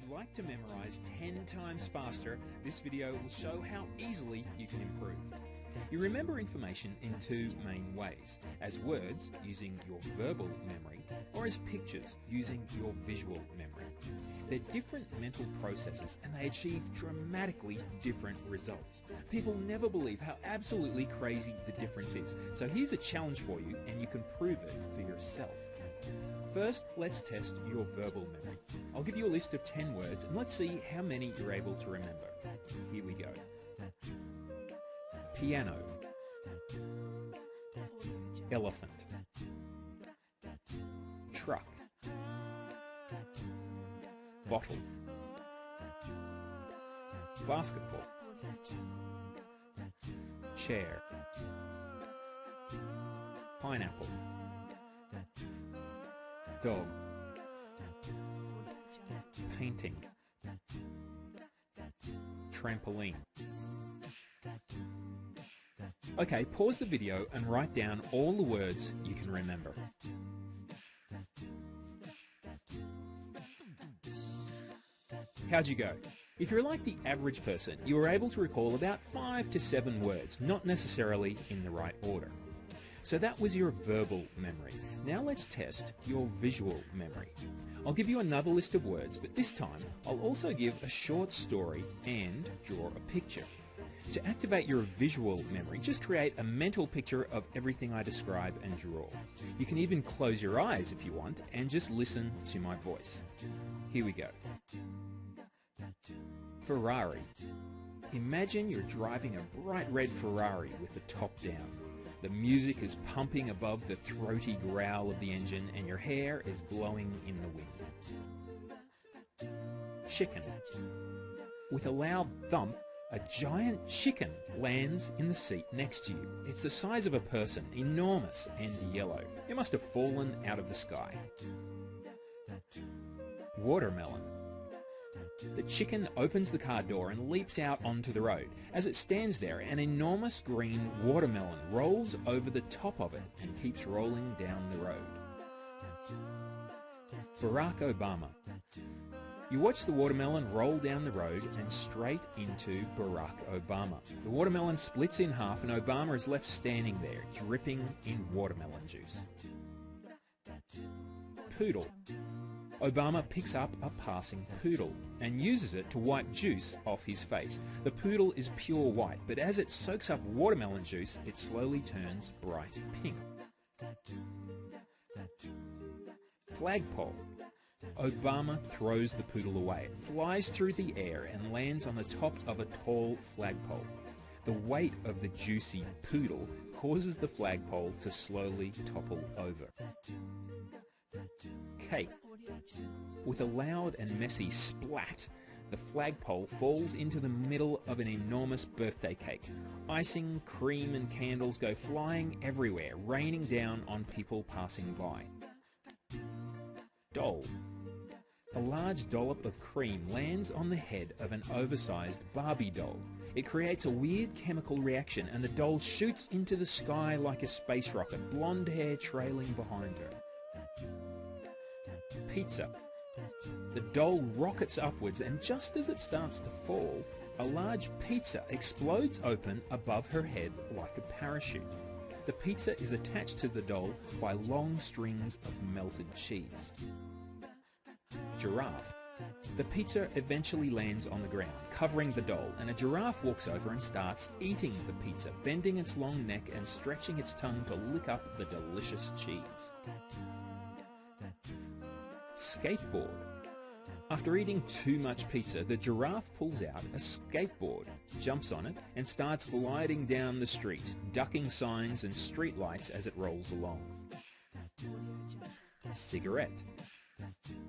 you'd like to memorize 10 times faster, this video will show how easily you can improve. You remember information in two main ways, as words using your verbal memory or as pictures using your visual memory. They're different mental processes and they achieve dramatically different results. People never believe how absolutely crazy the difference is, so here's a challenge for you and you can prove it for yourself. First, let's test your verbal memory. I'll give you a list of 10 words and let's see how many you're able to remember. Here we go. Piano, elephant, truck, bottle, basketball, chair, pineapple, dog, painting, trampoline. Okay, pause the video and write down all the words you can remember. How'd you go? If you're like the average person, you were able to recall about 5 to 7 words, not necessarily in the right order. So that was your verbal memory. Now let's test your visual memory. I'll give you another list of words, but this time I'll also give a short story and draw a picture. To activate your visual memory, just create a mental picture of everything I describe and draw. You can even close your eyes if you want and just listen to my voice. Here we go. Ferrari. Imagine you're driving a bright red Ferrari with the top down. The music is pumping above the throaty growl of the engine and your hair is blowing in the wind. Chicken. With a loud thump, a giant chicken lands in the seat next to you. It's the size of a person, enormous and yellow. It must have fallen out of the sky. Watermelon. The chicken opens the car door and leaps out onto the road. As it stands there, an enormous green watermelon rolls over the top of it and keeps rolling down the road. Barack Obama. You watch the watermelon roll down the road and straight into Barack Obama. The watermelon splits in half and Obama is left standing there, dripping in watermelon juice. Poodle. Obama picks up a passing poodle and uses it to wipe juice off his face. The poodle is pure white, but as it soaks up watermelon juice, it slowly turns bright pink. Flagpole. Obama throws the poodle away. It flies through the air and lands on the top of a tall flagpole. The weight of the juicy poodle causes the flagpole to slowly topple over. Cake. With a loud and messy splat, the flagpole falls into the middle of an enormous birthday cake. Icing, cream and candles go flying everywhere, raining down on people passing by. Doll. A large dollop of cream lands on the head of an oversized Barbie doll. It creates a weird chemical reaction and the doll shoots into the sky like a space rocket, blonde hair trailing behind her. Pizza. The doll rockets upwards and just as it starts to fall, a large pizza explodes open above her head like a parachute. The pizza is attached to the doll by long strings of melted cheese. Giraffe. The pizza eventually lands on the ground, covering the doll, and a giraffe walks over and starts eating the pizza, bending its long neck and stretching its tongue to lick up the delicious cheese. Skateboard. After eating too much pizza, the giraffe pulls out a skateboard, jumps on it, and starts gliding down the street, ducking signs and street lights as it rolls along. Cigarette.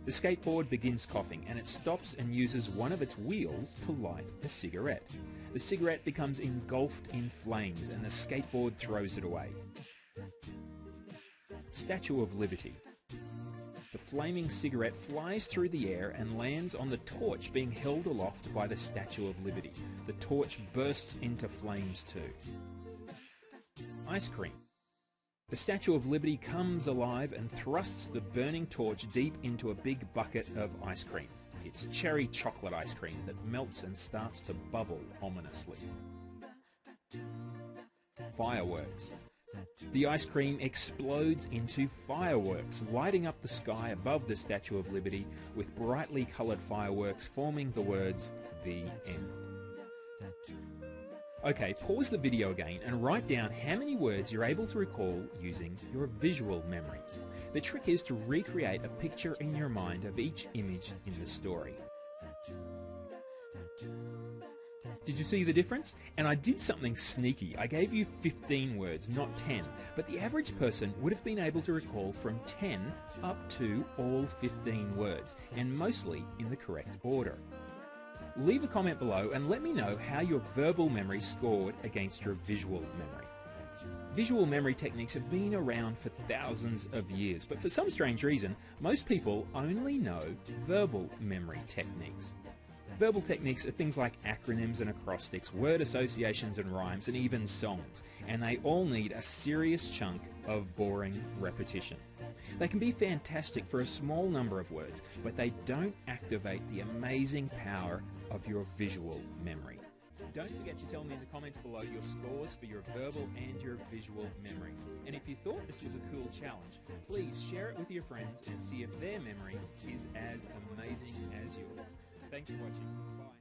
The skateboard begins coughing and it stops and uses one of its wheels to light a cigarette. The cigarette becomes engulfed in flames and the skateboard throws it away. Statue of Liberty. The flaming cigarette flies through the air and lands on the torch being held aloft by the Statue of Liberty. The torch bursts into flames too. Ice cream. The Statue of Liberty comes alive and thrusts the burning torch deep into a big bucket of ice cream. It's cherry chocolate ice cream that melts and starts to bubble ominously. Fireworks. The ice cream explodes into fireworks, lighting up the sky above the Statue of Liberty with brightly coloured fireworks forming the words, "The End." Okay, pause the video again and write down how many words you're able to recall using your visual memory. The trick is to recreate a picture in your mind of each image in the story. Did you see the difference? And I did something sneaky. I gave you 15 words, not 10, but the average person would have been able to recall from 10 up to all 15 words, and mostly in the correct order. Leave a comment below and let me know how your verbal memory scored against your visual memory. Visual memory techniques have been around for thousands of years, but for some strange reason, most people only know verbal memory techniques. Verbal techniques are things like acronyms and acrostics, word associations and rhymes, and even songs, and they all need a serious chunk of boring repetition. They can be fantastic for a small number of words, but they don't activate the amazing power of your visual memory. Don't forget to tell me in the comments below your scores for your verbal and your visual memory. And if you thought this was a cool challenge, please share it with your friends and see if their memory is as amazing as yours. Thanks for watching. Bye.